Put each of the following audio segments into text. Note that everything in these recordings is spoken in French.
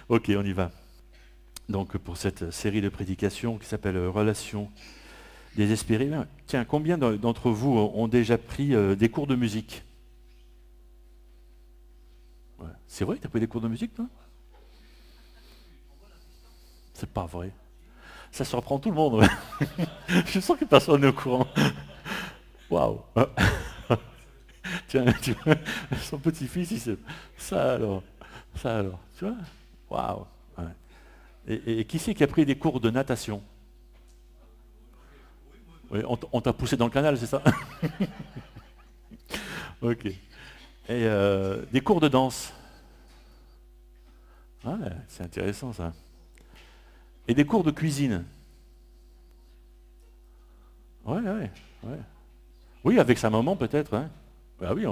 Ok, on y va. Donc pour cette série de prédications qui s'appelle Relations désespérées. Tiens, combien d'entre vous ont déjà pris des cours de musique? Ouais. C'est vrai que tu as pris des cours de musique, toi? C'est pas vrai. Ça surprend tout le monde. Ouais. Je sens que personne n'est au courant. Waouh. Tiens, tu vois, son petit-fils, il sait. Ça alors. Ça alors. Tu vois? Waouh. Ouais. Et qui c'est qui a pris des cours de natation? Oui, on t'a poussé dans le canal, c'est ça? Ok. Et des cours de danse. Ah, ouais, c'est intéressant ça. Et des cours de cuisine. Ouais, ouais, ouais. Oui, avec sa maman peut-être, hein. Ah oui,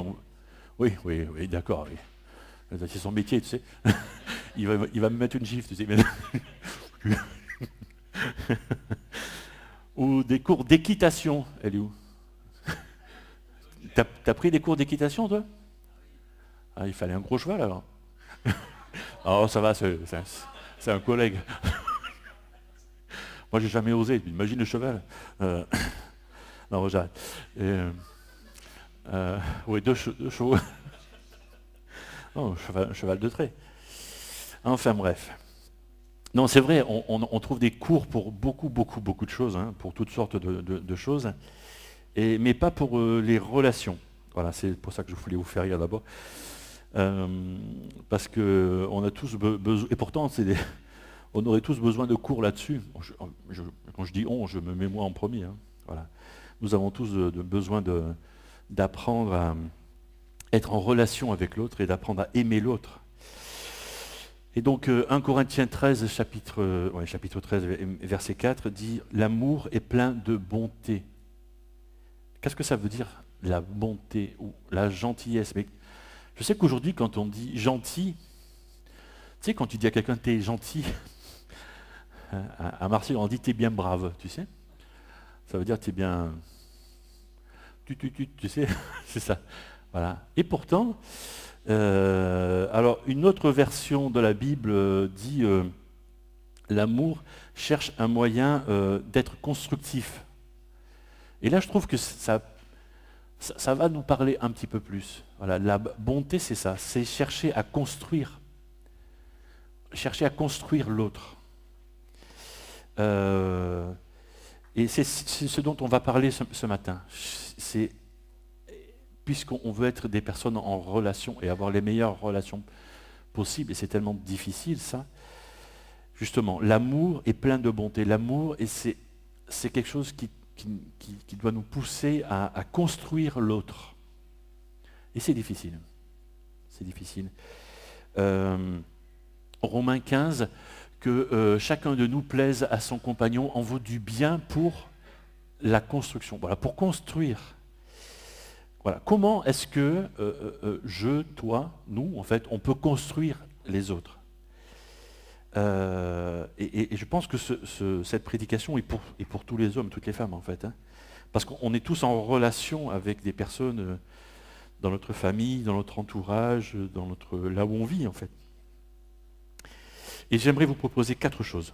oui, oui, oui, d'accord, oui. C'est son métier, tu sais. Il va me mettre une gifle, tu sais. Ou des cours d'équitation. Elle est où? T'as pris des cours d'équitation, toi? Ah, il fallait un gros cheval alors. Oh, ça va, c'est un collègue. Moi, j'ai jamais osé. Imagine le cheval. Euh, non, j'arrête. Oui, deux chevaux. Non, cheval de trait. Enfin bref. Non, c'est vrai, on trouve des cours pour beaucoup, beaucoup, beaucoup de choses, hein, pour toutes sortes de choses, mais pas pour les relations. Voilà, c'est pour ça que je voulais vous faire rire d'abord. Euh, Parce que on a tous besoin, et pourtant on aurait tous besoin de cours là-dessus. Quand je dis on, je me mets moi en premier. Hein, voilà. Nous avons tous besoin d'apprendre à être en relation avec l'autre et d'apprendre à aimer l'autre. Et donc 1 Corinthiens 13, chapitre 13, verset 4, dit « L'amour est plein de bonté ». Qu'est-ce que ça veut dire, la bonté ou la gentillesse? Mais je sais qu'aujourd'hui, quand on dit gentil, tu sais, quand tu dis à quelqu'un t'es gentil, à Marseille, on dit t'es bien brave, tu sais. Ça veut dire t'es bien. Tu sais, c'est ça. Voilà. Et pourtant, alors une autre version de la Bible dit l'amour cherche un moyen d'être constructif. Et là, je trouve que ça va nous parler un petit peu plus. Voilà, la bonté, c'est ça, c'est chercher à construire l'autre. Et c'est ce dont on va parler ce matin. C'est puisqu'on veut être des personnes en relation et avoir les meilleures relations possibles, et c'est tellement difficile ça. Justement, l'amour est plein de bonté. L'amour, et c'est quelque chose qui doit nous pousser à construire l'autre. Et c'est difficile. C'est difficile. Romains 15, que chacun de nous plaise à son compagnon en vaut du bien pour la construction. Voilà, pour construire. Voilà. Comment est-ce que toi, nous, en fait, on peut construire les autres? Et je pense que cette prédication est pour tous les hommes, toutes les femmes, en fait. Hein. Parce qu'on est tous en relation avec des personnes dans notre famille, dans notre entourage, là où on vit, en fait. Et j'aimerais vous proposer 4 choses.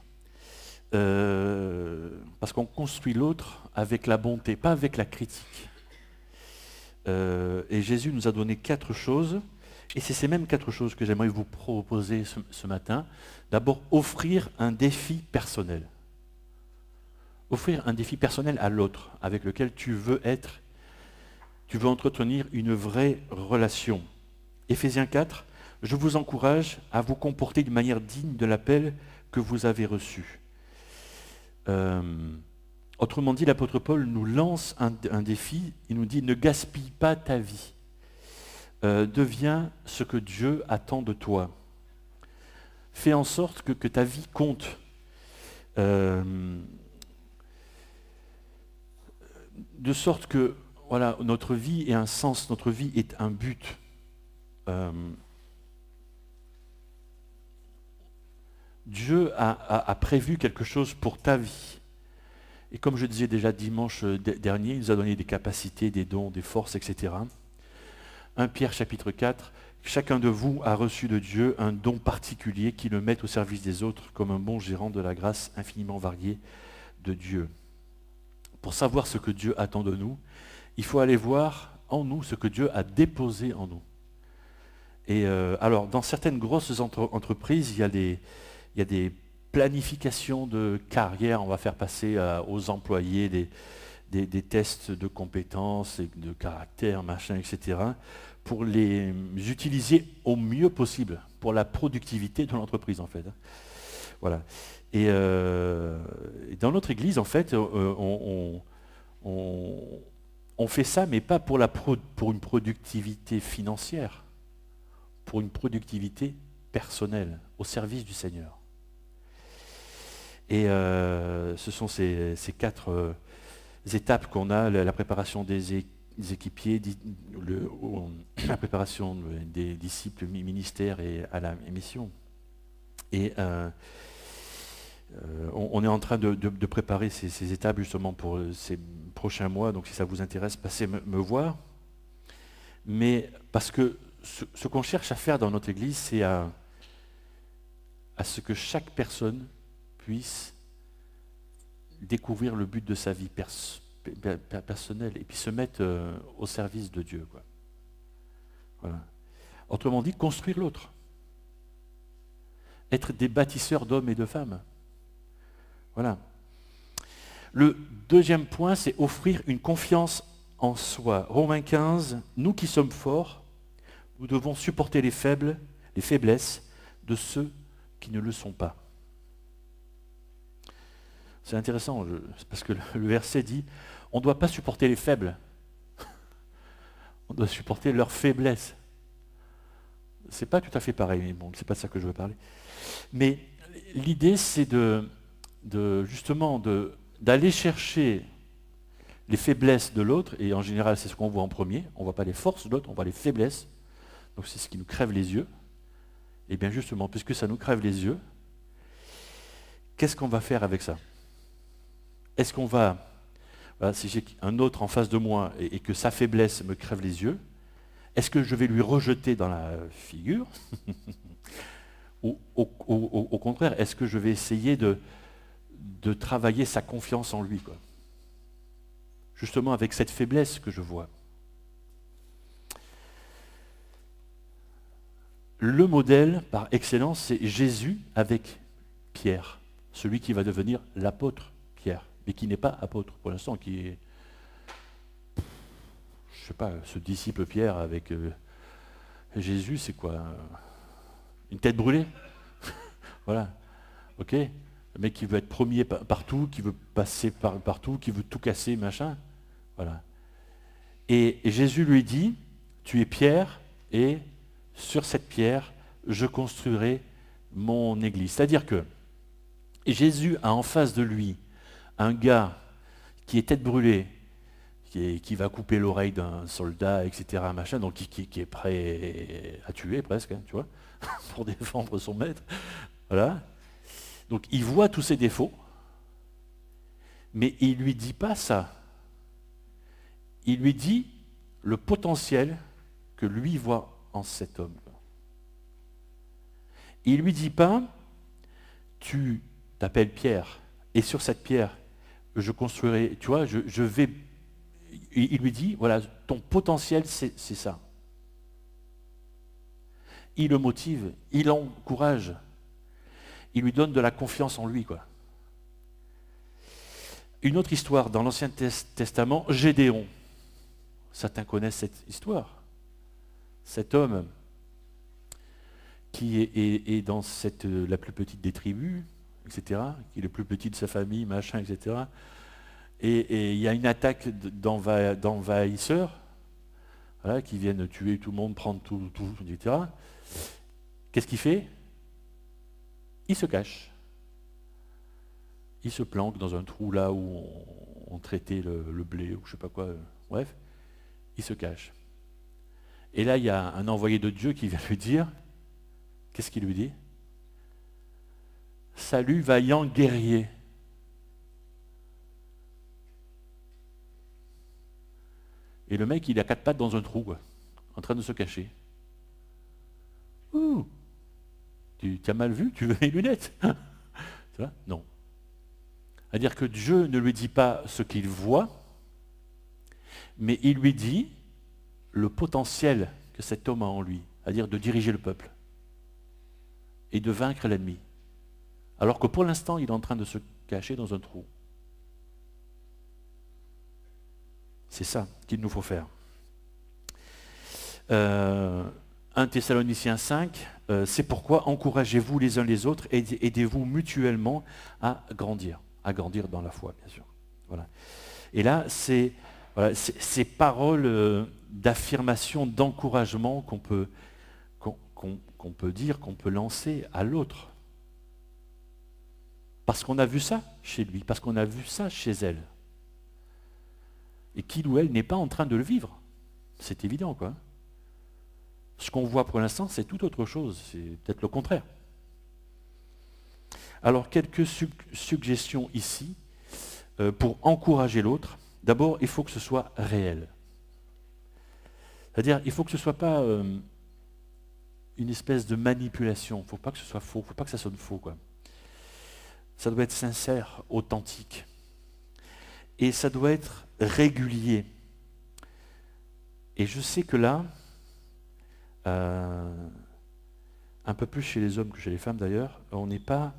Parce qu'on construit l'autre avec la bonté, pas avec la critique. Et Jésus nous a donné 4 choses, et c'est ces mêmes 4 choses que j'aimerais vous proposer ce matin. D'abord, offrir un défi personnel. Offrir un défi personnel à l'autre, avec lequel tu veux entretenir une vraie relation. Éphésiens 4, je vous encourage à vous comporter d'une manière digne de l'appel que vous avez reçu. Autrement dit, l'apôtre Paul nous lance un défi, il nous dit « Ne gaspille pas ta vie, deviens ce que Dieu attend de toi. Fais en sorte que ta vie compte. De sorte que voilà, notre vie ait un sens, notre vie ait un but. » Dieu a prévu quelque chose pour ta vie. Et comme je disais déjà dimanche dernier, il nous a donné des capacités, des dons, des forces, etc. 1 Pierre chapitre 4, Chacun de vous a reçu de Dieu un don particulier qui le met au service des autres comme un bon gérant de la grâce infiniment variée de Dieu. Pour savoir ce que Dieu attend de nous, il faut aller voir en nous ce que Dieu a déposé en nous. Et alors, dans certaines grosses entreprises, il y a des planifications de carrière. On va faire passer aux employés des tests de compétences et de caractère, machin, etc., pour les utiliser au mieux possible pour la productivité de l'entreprise, en fait. Voilà. Et dans notre Église, en fait, on fait ça, mais pas pour une productivité financière, pour une productivité personnelle, au service du Seigneur. Et ce sont ces quatre étapes qu'on a, la préparation des équipiers, la préparation des disciples, ministère et à la mission. Et on est en train de préparer ces étapes justement pour ces prochains mois, donc si ça vous intéresse, passez me voir. Mais parce que ce qu'on cherche à faire dans notre Église, c'est à ce que chaque personne puisse découvrir le but de sa vie personnelle et puis se mettre au service de Dieu, quoi. Voilà. Autrement dit, construire l'autre. Être des bâtisseurs d'hommes et de femmes. Voilà. Le deuxième point, c'est offrir une confiance en soi. Romains 15, nous qui sommes forts, nous devons supporter les faiblesses de ceux qui ne le sont pas. C'est intéressant, parce que le verset dit, on ne doit pas supporter les faibles, on doit supporter leurs faiblesses. C'est pas tout à fait pareil, mais bon, c'est pas de ça que je veux parler. Mais l'idée, c'est justement d'aller chercher les faiblesses de l'autre, et en général, c'est ce qu'on voit en premier. On ne voit pas les forces de l'autre, on voit les faiblesses. Donc c'est ce qui nous crève les yeux. Et bien justement, puisque ça nous crève les yeux, qu'est-ce qu'on va faire avec ça? Est-ce qu'on va, voilà, si j'ai un autre en face de moi et que sa faiblesse me crève les yeux, est-ce que je vais lui rejeter dans la figure? Ou au contraire, est-ce que je vais essayer de travailler sa confiance en lui, quoi? Justement avec cette faiblesse que je vois. Le modèle par excellence, c'est Jésus avec Pierre, celui qui va devenir l'apôtre Pierre, mais qui n'est pas apôtre pour l'instant, qui est, je sais pas, ce disciple Pierre avec Jésus, c'est quoi? Une tête brûlée? Voilà, ok? Le mec qui veut être premier partout, qui veut passer partout, qui veut tout casser, machin. Voilà. Et Jésus lui dit, tu es Pierre, et sur cette pierre, je construirai mon église. C'est-à-dire que Jésus a en face de lui un gars qui est tête brûlée, qui va couper l'oreille d'un soldat, etc., machin, donc qui est prêt à tuer presque, hein, tu vois, pour défendre son maître. Voilà. Donc il voit tous ses défauts, mais il ne lui dit pas ça. Il lui dit le potentiel que lui voit en cet homme. Il ne lui dit pas, tu t'appelles Pierre, et sur cette pierre, je construirai, tu vois, je vais... Il lui dit, voilà, ton potentiel, c'est ça. Il le motive, il l'encourage, il lui donne de la confiance en lui, quoi. Une autre histoire dans l'Ancien Testament, Gédéon. Certains connaissent cette histoire. Cet homme qui est dans la plus petite des tribus, etc., qui est le plus petit de sa famille, machin, etc. Et il y a une attaque d'envahisseurs, voilà, qui viennent tuer tout le monde, prendre tout, etc. Qu'est-ce qu'il fait? Il se cache. Il se planque dans un trou là où on traitait le blé, ou je ne sais pas quoi, bref, il se cache. Et là, il y a un envoyé de Dieu qui vient lui dire, qu'est-ce qu'il lui dit? Salut, vaillant guerrier. Et le mec, il a quatre pattes dans un trou, quoi, en train de se cacher. Ouh, tu as mal vu, tu veux mes lunettes? Tu vois? Non. C'est-à-dire que Dieu ne lui dit pas ce qu'il voit, mais il lui dit le potentiel que cet homme a en lui, c'est-à-dire de diriger le peuple et de vaincre l'ennemi. Alors que pour l'instant, il est en train de se cacher dans un trou. C'est ça qu'il nous faut faire. 1 Thessaloniciens 5, c'est pourquoi encouragez-vous les uns les autres et aidez-vous mutuellement à grandir dans la foi, bien sûr. Voilà. Et là, c'est voilà, ces paroles d'affirmation, d'encouragement qu'on peut dire, qu'on peut lancer à l'autre. Parce qu'on a vu ça chez lui, parce qu'on a vu ça chez elle. Et qu'il ou elle n'est pas en train de le vivre. C'est évident, quoi. Ce qu'on voit pour l'instant, c'est tout autre chose, c'est peut-être le contraire. Alors, quelques suggestions ici pour encourager l'autre. D'abord, il faut que ce soit réel. C'est-à-dire, il faut que ce ne soit pas une espèce de manipulation. Il ne faut pas que ce soit faux, il ne faut pas que ça sonne faux, quoi. Ça doit être sincère, authentique. Et ça doit être régulier. Et je sais que là, un peu plus chez les hommes que chez les femmes d'ailleurs, on n'est pas...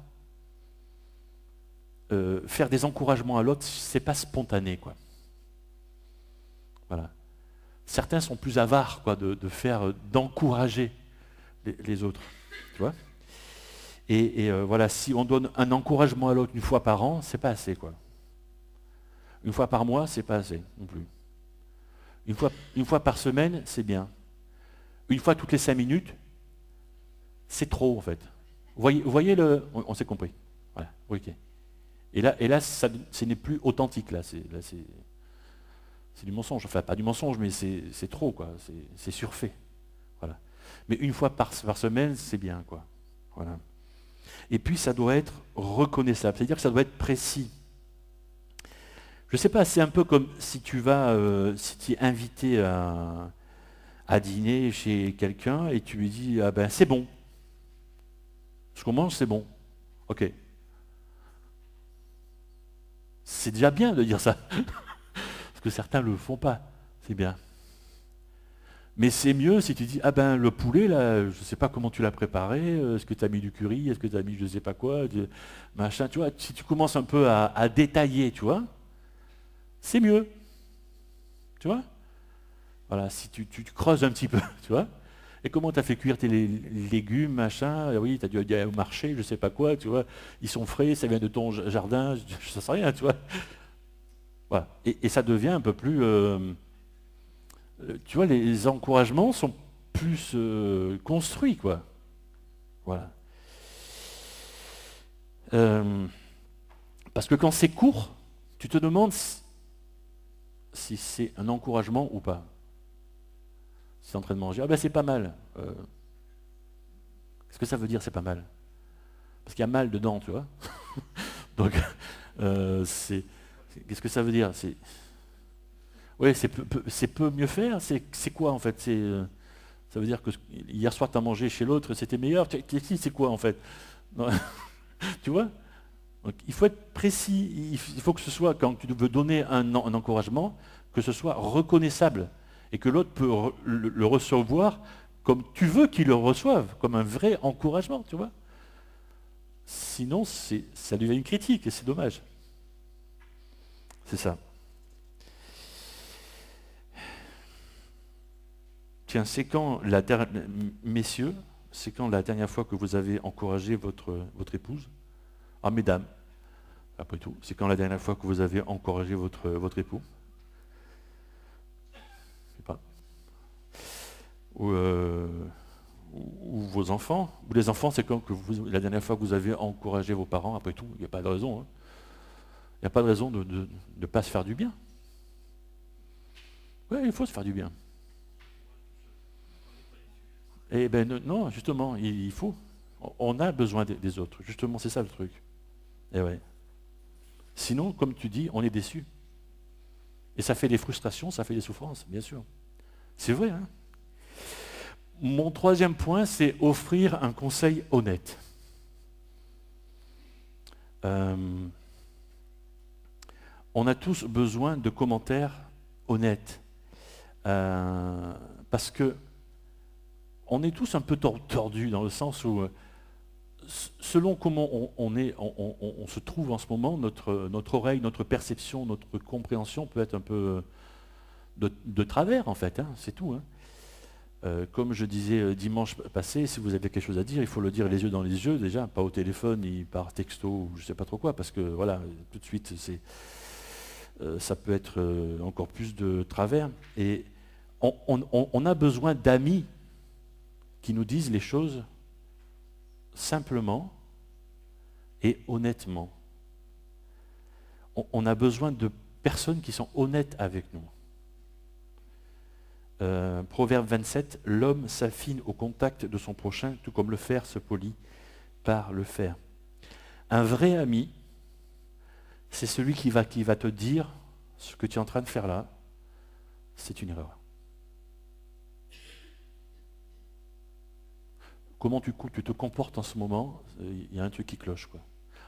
faire des encouragements à l'autre, c'est pas spontané, quoi. Voilà. Certains sont plus avares, quoi, d'encourager les autres, tu vois. Et voilà, si on donne un encouragement à l'autre une fois par an, c'est pas assez, quoi. Une fois par mois, c'est pas assez non plus. Une fois par semaine, c'est bien. Une fois toutes les 5 minutes, c'est trop, en fait. Vous voyez on s'est compris. Voilà, ok. Et là ce n'est plus authentique, là c'est du mensonge. Enfin, pas du mensonge, mais c'est trop, quoi. C'est surfait. Voilà. Mais une fois par semaine, c'est bien, quoi. Voilà. Et puis, ça doit être reconnaissable. C'est-à-dire que ça doit être précis. Je ne sais pas, c'est un peu comme si tu es invité à dîner chez quelqu'un et tu lui dis, ah ben c'est bon. Ce qu'on mange, c'est bon. Ok. C'est déjà bien de dire ça. Parce que certains ne le font pas. C'est bien. Mais c'est mieux si tu dis, ah ben le poulet, là, je ne sais pas comment tu l'as préparé, est-ce que tu as mis du curry, est-ce que tu as mis je ne sais pas quoi, machin, tu vois, si tu commences un peu à détailler, tu vois, c'est mieux. Tu vois? Voilà, si tu creuses un petit peu, tu vois. Et comment tu as fait cuire tes légumes, machin, oui, tu as dû aller au marché, je ne sais pas quoi, tu vois, ils sont frais, ça vient de ton jardin, je ne sais rien, tu vois. Voilà. Et ça devient un peu plus... tu vois, les encouragements sont plus construits, quoi. Voilà. Parce que quand c'est court, tu te demandes si c'est un encouragement ou pas. Si tu es en train de manger, ah ben c'est pas mal. Qu'est-ce que ça veut dire, c'est pas mal? Parce qu'il y a mal dedans, tu vois. Donc, qu'est-ce que ça veut dire? Oui, c'est peu mieux faire. C'est quoi en fait? Ça veut dire que hier soir tu as mangé chez l'autre, c'était meilleur. C'est quoi en fait? Non. Tu vois? Donc, il faut être précis. Il faut que ce soit, quand tu veux donner un encouragement, que ce soit reconnaissable et que l'autre peut le recevoir comme tu veux qu'il le reçoive, comme un vrai encouragement, tu vois? Sinon, ça devient une critique et c'est dommage. C'est ça. Tiens, messieurs, c'est quand la dernière fois que vous avez encouragé votre épouse? Ah, mesdames, après tout, c'est quand la dernière fois que vous avez encouragé votre époux? Je sais pas. Ou vos enfants? Ou les enfants, c'est quand la dernière fois que vous avez encouragé vos parents? Après tout, il n'y a pas de raison. Hein. Il n'y a pas de raison de ne pas se faire du bien. Oui, il faut se faire du bien. Eh bien non, justement, il faut. On a besoin des autres. Justement, c'est ça le truc. Et ouais. Sinon, comme tu dis, on est déçu. Et ça fait des frustrations, ça fait des souffrances, bien sûr. C'est vrai, hein? Mon troisième point, c'est offrir un conseil honnête. On a tous besoin de commentaires honnêtes. Parce que on est tous un peu tordus dans le sens où, selon comment on se trouve en ce moment, notre oreille, notre perception, notre compréhension peut être un peu de travers en fait, hein, c'est tout. Hein. Comme je disais dimanche passé, si vous avez quelque chose à dire, il faut le dire les yeux dans les yeux déjà, pas au téléphone ni par texto ou je ne sais pas trop quoi, parce que voilà, tout de suite ça peut être encore plus de travers. Et on a besoin d'amis qui nous disent les choses simplement et honnêtement. On a besoin de personnes qui sont honnêtes avec nous. Proverbe 27, l'homme s'affine au contact de son prochain, tout comme le fer se polit par le fer. Un vrai ami, c'est celui qui va te dire ce que tu es en train de faire là, c'est une erreur. Comment tu te comportes en ce moment, il y a un truc qui cloche, quoi.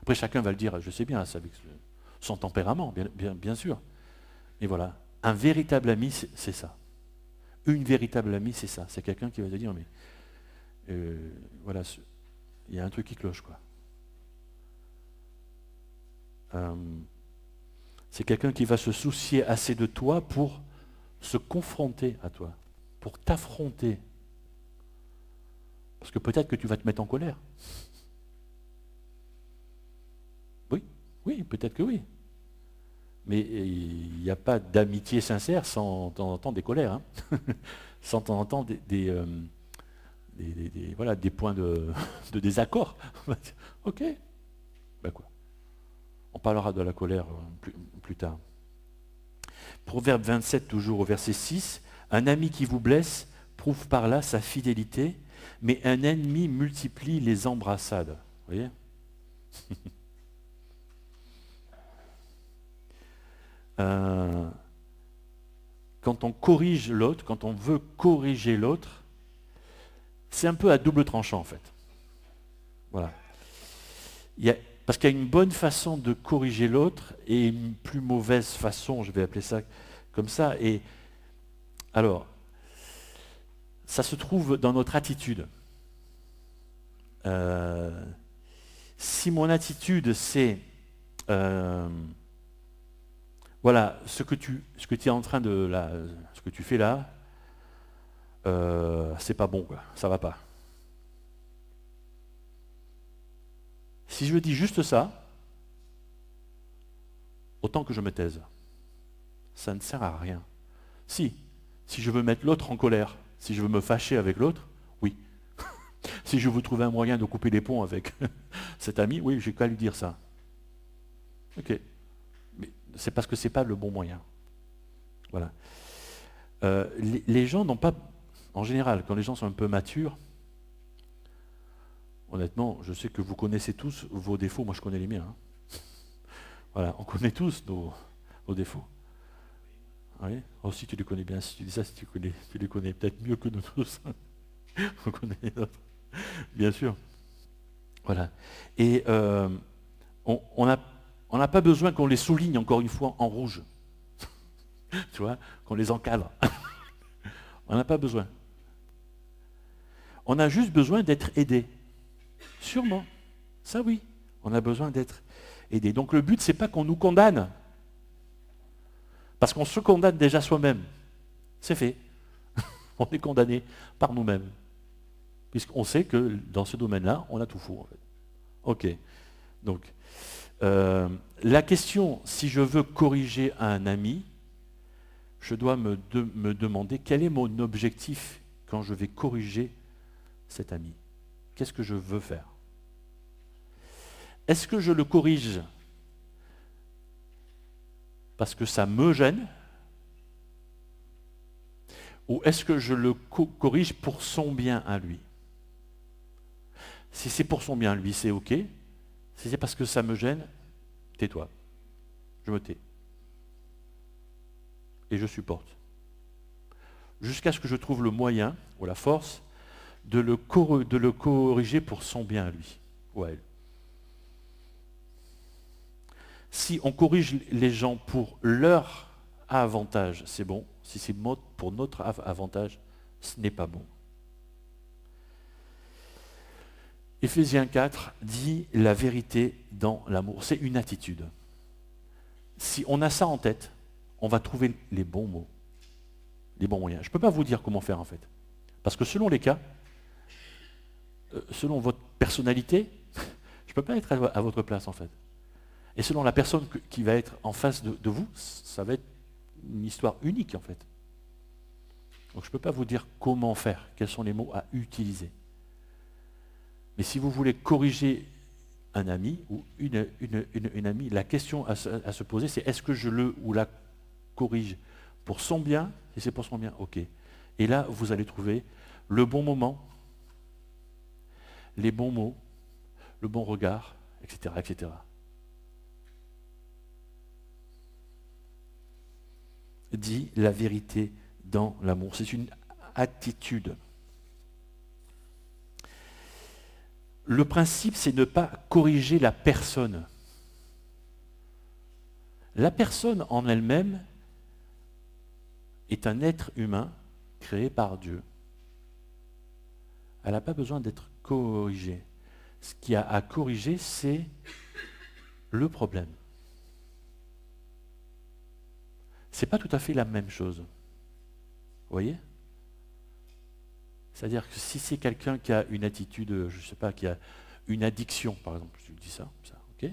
Après, chacun va le dire, je sais bien, c'est avec son tempérament, bien sûr. Mais voilà, un véritable ami, c'est ça. Une véritable amie, c'est ça. C'est quelqu'un qui va te dire, mais voilà, il y a un truc qui cloche, quoi. C'est quelqu'un qui va se soucier assez de toi pour se confronter à toi, pour t'affronter. Parce que peut-être que tu vas te mettre en colère. Oui, peut-être que oui. Mais il n'y a pas d'amitié sincère sans de temps en temps des colères, hein. Sans de temps en temps voilà, des points de désaccord. Ok, ben quoi. On parlera de la colère plus tard. Proverbe 27, toujours au verset 6. Un ami qui vous blesse prouve par là sa fidélité, mais un ennemi multiplie les embrassades. Vous voyez? Quand on corrige l'autre, quand on veut corriger l'autre, c'est un peu à double tranchant en fait. Voilà. Parce qu'il y a une bonne façon de corriger l'autre et une plus mauvaise façon, je vais appeler ça comme ça. Et alors, ça se trouve dans notre attitude. Si mon attitude c'est voilà, ce que tu es en train de ce que tu fais là, c'est pas bon, quoi, ça va pas. Si je dis juste ça, autant que je me taise. Ça ne sert à rien. Si je veux mettre l'autre en colère, si je veux me fâcher avec l'autre, oui. Si je veux trouver un moyen de couper les ponts avec cet ami, oui, j'ai qu'à lui dire ça. Ok. Mais c'est parce que ce n'est pas le bon moyen. Voilà. Les gens n'ont pas, en général, quand les gens sont un peu matures, honnêtement, je sais que vous connaissez tous vos défauts, moi je connais les miens. Hein. Voilà, on connaît tous nos défauts. Oui. Oh, si tu les connais bien, si tu dis ça, si tu les connais peut-être mieux que nous tous. On connaît les autres, bien sûr. Voilà. Et on n'a pas besoin qu'on les souligne encore une fois en rouge. Tu vois, qu'on les encadre. On n'a pas besoin. On a juste besoin d'être aidé. Sûrement. Ça oui, on a besoin d'être aidé. Donc le but, c'est pas qu'on nous condamne. Parce qu'on se condamne déjà soi-même. C'est fait. On est condamné par nous-mêmes. Puisqu'on sait que dans ce domaine-là, on a tout faux. En fait. Ok. Donc, la question, si je veux corriger un ami, je dois me demander quel est mon objectif quand je vais corriger cet ami. Qu'est-ce que je veux faire? Est-ce que je le corrige parce que ça me gêne? Ou est-ce que je le corrige pour son bien à lui? Si c'est pour son bien à lui, c'est ok. Si c'est parce que ça me gêne, tais-toi. Je me tais. Et je supporte. Jusqu'à ce que je trouve le moyen ou la force de le corriger pour son bien à lui ou à elle. Si on corrige les gens pour leur avantage, c'est bon. Si c'est pour notre avantage, ce n'est pas bon. Éphésiens 4 dit la vérité dans l'amour. C'est une attitude. Si on a ça en tête, on va trouver les bons mots, les bons moyens. Je ne peux pas vous dire comment faire en fait. Parce que selon les cas, selon votre personnalité, je ne peux pas être à votre place en fait. Et selon la personne qui va être en face de vous, ça va être une histoire unique en fait. Donc je ne peux pas vous dire comment faire, quels sont les mots à utiliser. Mais si vous voulez corriger un ami ou une amie, la question à se poser, c'est est-ce que je le ou la corrige pour son bien? Si c'est pour son bien, ok. Et là, vous allez trouver le bon moment, les bons mots, le bon regard, etc., etc. Dit la vérité dans l'amour. C'est une attitude. Le principe, c'est ne pas corriger la personne. La personne en elle-même est un être humain créé par Dieu. Elle n'a pas besoin d'être corrigée. Ce qu'il y a à corriger, c'est le problème. Ce n'est pas tout à fait la même chose. Vous voyez ? C'est-à-dire que si c'est quelqu'un qui a une attitude, je ne sais pas, qui a une addiction, par exemple, je dis ça, ok ?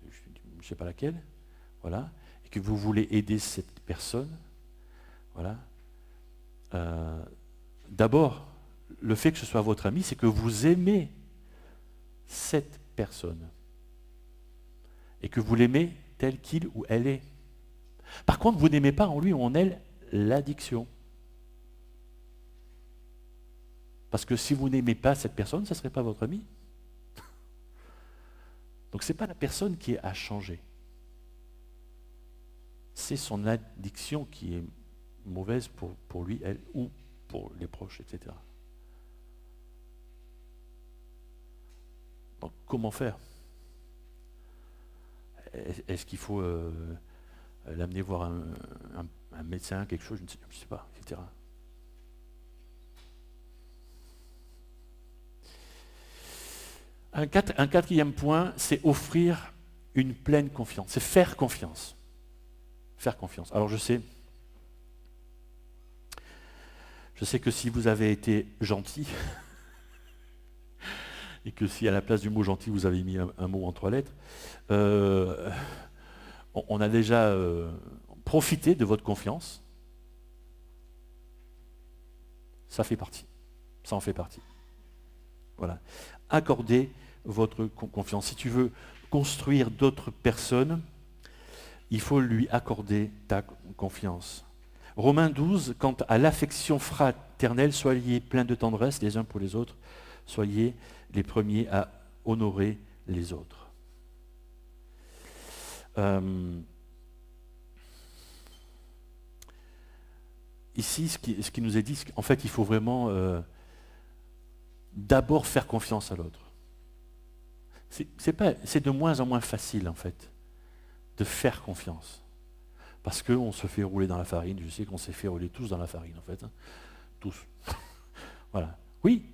Je ne sais pas laquelle, voilà, et que vous voulez aider cette personne, voilà. D'abord, le fait que ce soit votre ami, c'est que vous aimez cette personne et que vous l'aimez tel qu'il ou elle est. Par contre, vous n'aimez pas en lui ou en elle l'addiction. Parce que si vous n'aimez pas cette personne, ça ne serait pas votre ami. Donc ce n'est pas la personne qui est à changer. C'est son addiction qui est mauvaise pour lui, elle, ou pour les proches, etc. Donc comment faire? Est-ce qu'il faut l'amener voir un médecin, quelque chose, je ne sais pas, etc. Un quatrième point, c'est offrir une pleine confiance. C'est faire confiance. Faire confiance. Alors je sais que si vous avez été gentil, et que si à la place du mot gentil, vous avez mis un mot en 3 lettres, on a déjà profité de votre confiance. Ça fait partie. Ça en fait partie. Voilà. Accordez votre confiance. Si tu veux construire d'autres personnes, il faut lui accorder ta confiance. Romains 12, quant à l'affection fraternelle, soyez pleins de tendresse les uns pour les autres, soyez les premiers à honorer les autres. Ici, ce qui nous est dit, c'est qu'en fait, il faut vraiment d'abord faire confiance à l'autre. C'est de moins en moins facile, en fait, de faire confiance. Parce qu'on se fait rouler dans la farine. Je sais qu'on s'est fait rouler tous dans la farine, en fait. Hein. Tous. Voilà. Oui,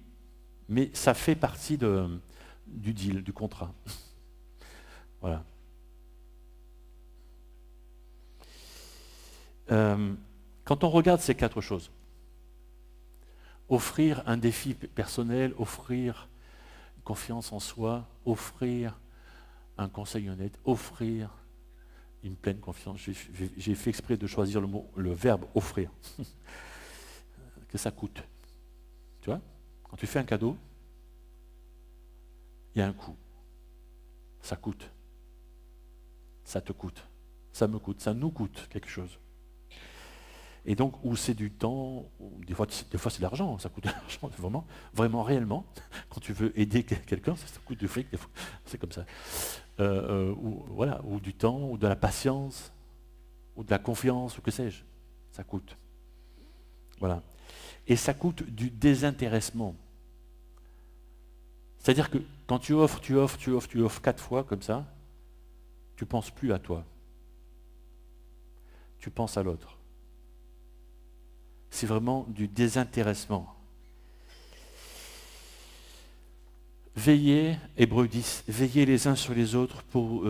mais ça fait partie du deal, du contrat. Voilà. Quand on regarde ces 4 choses, offrir un défi personnel, offrir confiance en soi, offrir un conseil honnête, offrir une pleine confiance. J'ai fait exprès de choisir le verbe offrir. Que ça coûte. Tu vois ? Quand tu fais un cadeau, il y a un coût. Ça coûte. Ça te coûte. Ça me coûte. Ça nous coûte quelque chose. Et donc, où c'est du temps, des fois c'est de l'argent, ça coûte de l'argent, vraiment réellement. Quand tu veux aider quelqu'un, ça coûte du fric, des fois, c'est comme ça. Ou du temps, ou de la patience, ou de la confiance, ou que sais-je. Ça coûte. Voilà. Et ça coûte du désintéressement. C'est-à-dire que quand tu offres 4 fois comme ça, tu ne penses plus à toi. Tu penses à l'autre. C'est vraiment du désintéressement. Veillez, Hébreux 10, veillez les uns sur les autres pour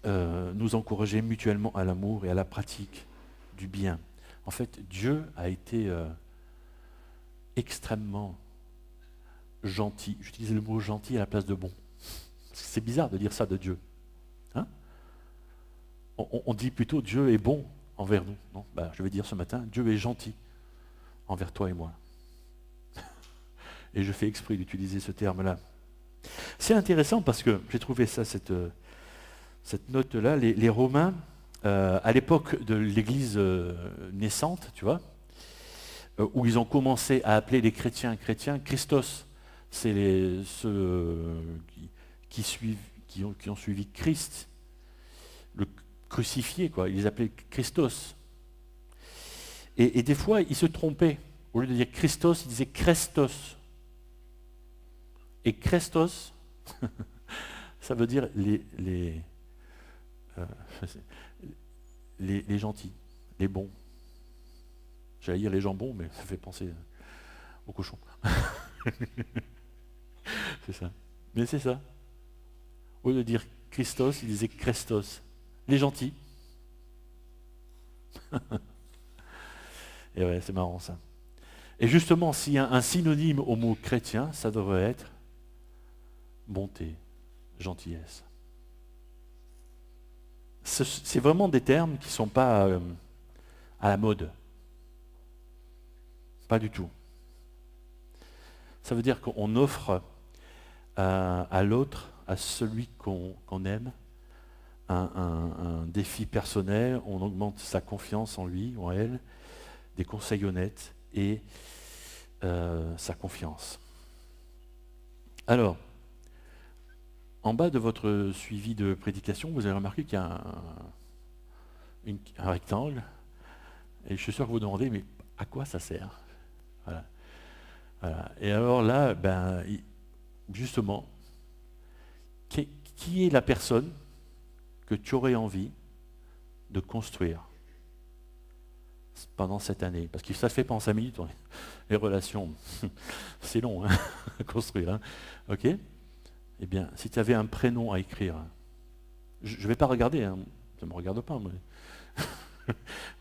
nous encourager mutuellement à l'amour et à la pratique du bien. En fait, Dieu a été extrêmement gentil. J'utilise le mot gentil à la place de bon. C'est bizarre de dire ça de Dieu. Hein? On dit plutôt Dieu est bon envers nous. Non, je vais dire ce matin, Dieu est gentil envers toi et moi. Et je fais exprès d'utiliser ce terme-là. C'est intéressant parce que j'ai trouvé ça, cette note-là, les Romains, à l'époque de l'Église naissante, tu vois, où ils ont commencé à appeler les chrétiens, Christos, c'est ceux qui ont suivi Christ, le crucifié, quoi. Ils les appelaient Christos. Et des fois, ils se trompaient. Au lieu de dire Christos, ils disaient Christos. Et Christos, ça veut dire les gentils, les bons. J'allais dire les jambons, mais ça fait penser aux cochons. C'est ça. Mais c'est ça. Au lieu de dire Christos, il disait Christos. Les gentils. Et ouais, c'est marrant ça. Et justement, s'il y a un synonyme au mot chrétien, ça devrait être bonté, gentillesse. C'est vraiment des termes qui ne sont pas à la mode. Pas du tout. Ça veut dire qu'on offre à l'autre, à celui qu'on aime, un défi personnel, on augmente sa confiance en lui ou en elle, des conseils honnêtes et sa confiance. Alors, en bas de votre suivi de prédication, vous avez remarqué qu'il y a un rectangle, et je suis sûr que vous vous demandez, mais à quoi ça sert? Voilà. Voilà. Et alors là, justement, qui est la personne que tu aurais envie de construire pendant cette année? Parce que ça se fait pas en 5 minutes, les relations. C'est long, hein, à construire. Hein. Ok? Eh bien, si tu avais un prénom à écrire, je ne vais pas regarder, hein, ça ne me regarde pas, moi.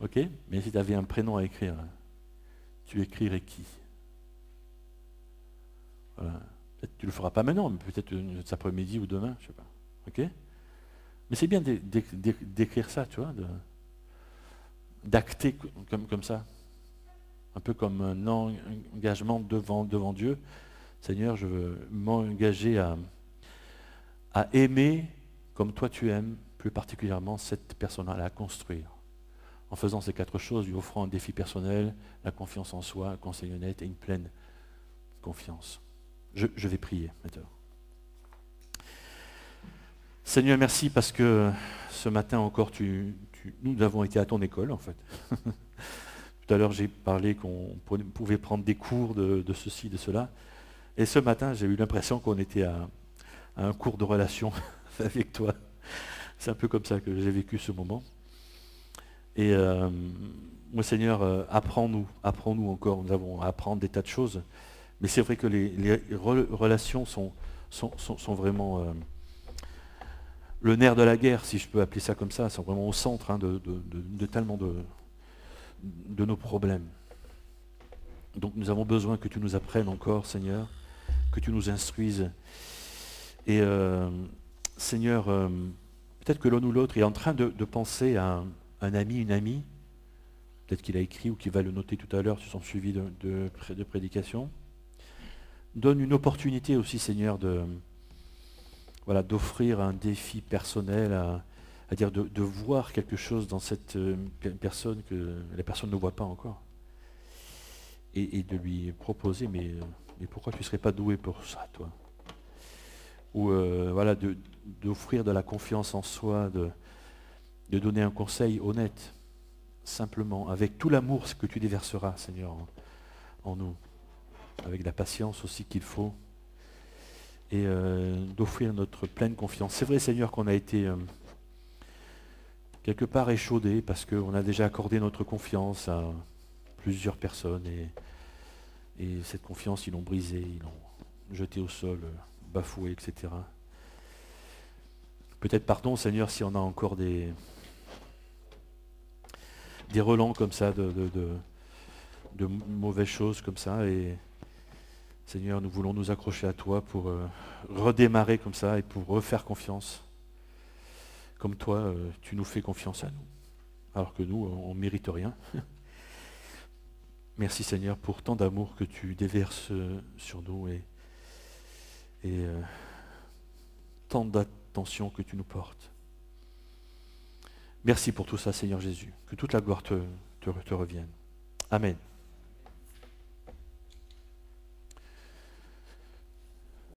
Ok? Mais si tu avais un prénom à écrire, tu écrirais qui? Voilà. Peut-être tu ne le feras pas maintenant, mais peut-être cet après-midi ou demain, je ne sais pas. Ok? Mais c'est bien d'écrire ça, tu vois, d'acter comme ça. Un peu comme un engagement devant Dieu. Seigneur, je veux m'engager à aimer comme toi tu aimes, plus particulièrement cette personne-là, à construire. En faisant ces 4 choses, lui offrant un défi personnel, la confiance en soi, un conseil honnête et une pleine confiance. Je vais prier maintenant. Seigneur, merci parce que ce matin encore, nous avons été à ton école, en fait. Tout à l'heure, j'ai parlé qu'on pouvait prendre des cours de ceci, de cela. Et ce matin, j'ai eu l'impression qu'on était à un cours de relation avec toi. C'est un peu comme ça que j'ai vécu ce moment. Et moi, Seigneur, apprends-nous encore. Nous avons à apprendre des tas de choses. Mais c'est vrai que les relations sont vraiment le nerf de la guerre, si je peux appeler ça comme ça. Sont vraiment au centre de tellement de nos problèmes. Donc nous avons besoin que tu nous apprennes encore, Seigneur, que tu nous instruises. Et Seigneur, peut-être que l'un ou l'autre est en train de penser à un ami, une amie, peut-être qu'il a écrit ou qu'il va le noter tout à l'heure sur son suivi de prédication. Donne une opportunité aussi, Seigneur, d'offrir un défi personnel, à dire de voir quelque chose dans cette personne que la personne ne voit pas encore. Et de lui proposer, mais pourquoi tu ne serais pas doué pour ça, toi? Ou d'offrir de la confiance en soi, de donner un conseil honnête, simplement, avec tout l'amour que tu déverseras, Seigneur, en nous, avec la patience aussi qu'il faut. et d'offrir notre pleine confiance. C'est vrai, Seigneur, qu'on a été quelque part échaudé parce qu'on a déjà accordé notre confiance à plusieurs personnes et cette confiance, ils l'ont brisée, ils l'ont jetée au sol, bafouée, etc. Peut-être pardon, Seigneur, si on a encore des relents comme ça, de mauvaises choses comme ça. Et Seigneur, nous voulons nous accrocher à toi pour redémarrer comme ça et pour refaire confiance. Comme toi, tu nous fais confiance à nous. Alors que nous, on ne mérite rien. Merci Seigneur pour tant d'amour que tu déverses sur nous et tant d'attention que tu nous portes. Merci pour tout ça, Seigneur Jésus. Que toute la gloire te revienne. Amen.